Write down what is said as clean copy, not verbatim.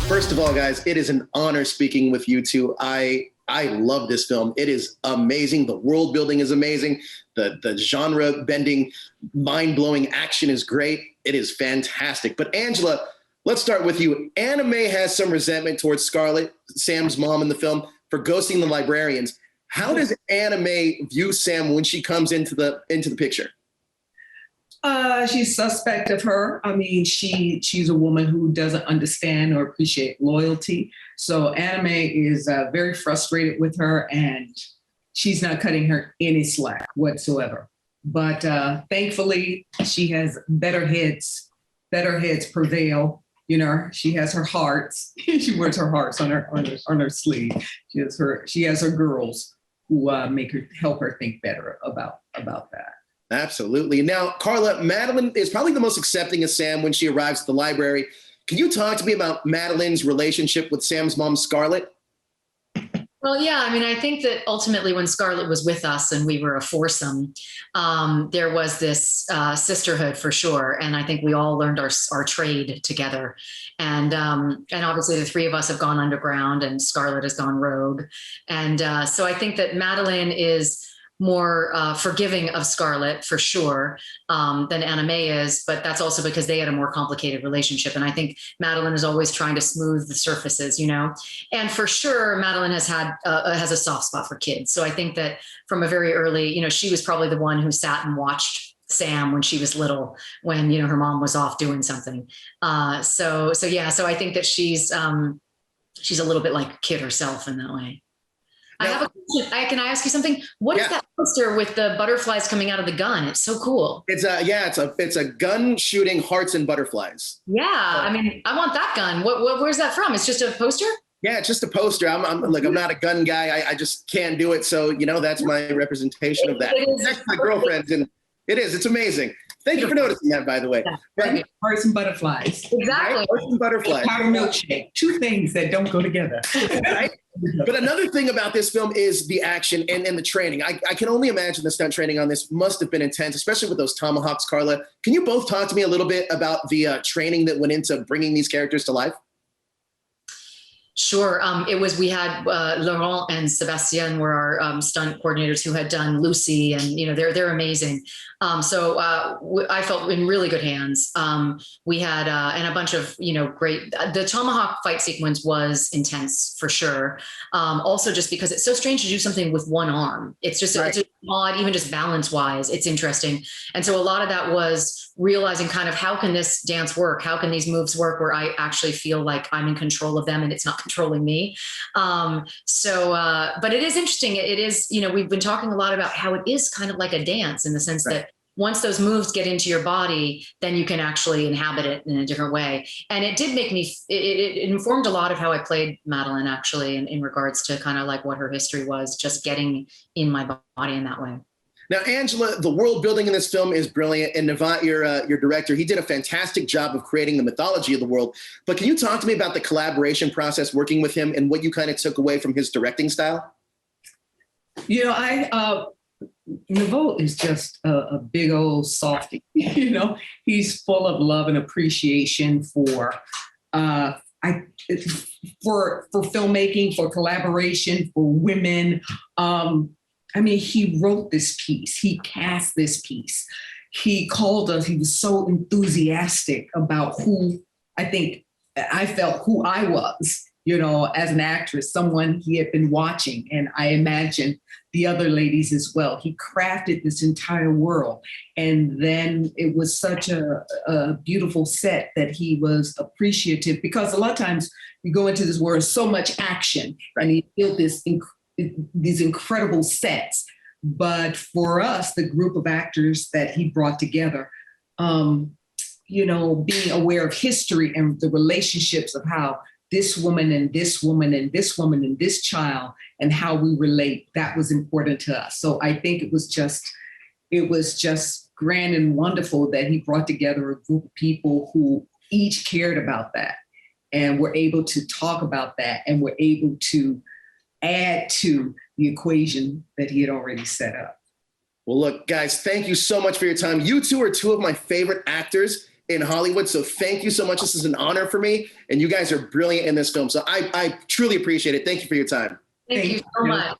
First of all, guys, it is an honor speaking with you two. I love this film. It is amazing. The world building is amazing. The genre bending, mind blowing action is great. It is fantastic. But Angela, let's start with you. Anna Mae has some resentment towards Scarlett, Sam's mom in the film, for ghosting the librarians. How does Anna Mae view Sam when she comes into the picture? She's suspect of her. I mean, she's a woman who doesn't understand or appreciate loyalty. So Anna Mae is very frustrated with her, and she's not cutting her any slack whatsoever. But thankfully, she has better heads. Better heads prevail. You know, she has her hearts. She wears her hearts on her sleeve. She has her girls who help her think better about that. Absolutely. Now, Carla, Madeline is probably the most accepting of Sam when she arrives at the library. Can you talk to me about Madeline's relationship with Sam's mom, Scarlett? Well, yeah, I mean, I think that ultimately when Scarlett was with us and we were a foursome, there was this sisterhood for sure. And I think we all learned our trade together. And obviously the three of us have gone underground and Scarlett has gone rogue. And so I think that Madeline is more forgiving of Scarlett for sure than Anna Mae is, but that's also because they had a more complicated relationship. And I think Madeline is always trying to smooth the surfaces, you know. And for sure, Madeline has a soft spot for kids. So I think that from a very early, you know, she was probably the one who sat and watched Sam when she was little, when, you know, her mom was off doing something. So I think that she's a little bit like a kid herself in that way. I have a question. Can I ask you something? What is that poster with the butterflies coming out of the gun? It's so cool. It's a gun shooting hearts and butterflies. Yeah, I mean, I want that gun. Where's that from? It's just a poster? Yeah, it's just a poster. I'm not a gun guy. I just can't do it. So, you know, that's my representation of that. That's my girlfriend, and it's amazing. Thank you for noticing that, by the way. Yeah. Hearts and butterflies. Exactly. Right? Hearts and butterflies. Gunpowder milkshake. Two things that don't go together. Right? But another thing about this film is the action and the training. I can only imagine the stunt training on this must have been intense, especially with those tomahawks, Carla. Can you both talk to me a little bit about the training that went into bringing these characters to life? Sure. We had Laurent and Sebastien were our stunt coordinators who had done Lucy, and, you know, they're amazing. So I felt in really good hands. We had, and a bunch of, you know, great, the tomahawk fight sequence was intense for sure. Also just because it's so strange to do something with one arm. It's just, right. It's odd, even just balance wise, it's interesting. And so a lot of that was realizing kind of how can this dance work? How can these moves work where I actually feel like I'm in control of them and it's not controlling me? But it is interesting. It is, you know, we've been talking a lot about how it is kind of like a dance in the sense right. that once those moves get into your body, then you can actually inhabit it in a different way. And it did make me, it informed a lot of how I played Madeline actually in regards to kind of like what her history was, just getting in my body in that way. Now, Angela, the world building in this film is brilliant, and Navat, your director, he did a fantastic job of creating the mythology of the world. But can you talk to me about the collaboration process working with him and what you kind of took away from his directing style? You know, Navat is just a big old softie. You know, he's full of love and appreciation for filmmaking, for collaboration, for women. I mean, he wrote this piece. He cast this piece. He called us. He was so enthusiastic about who I felt who I was, you know, as an actress, someone he had been watching. And I imagine the other ladies as well. He crafted this entire world. And then it was such a beautiful set that he was appreciative, because a lot of times you go into this world, so much action, and he built these incredible sets. But for us, the group of actors that he brought together, you know, being aware of history and the relationships of how this woman and this woman and this woman and this child and how we relate, that was important to us. So I think it was just grand and wonderful that he brought together a group of people who each cared about that and were able to talk about that and were able to add to the equation that he had already set up. Well, look, guys, thank you so much for your time. You two are two of my favorite actors in Hollywood. So thank you so much. This is an honor for me. And you guys are brilliant in this film. So I truly appreciate it. Thank you for your time. Thank you so much.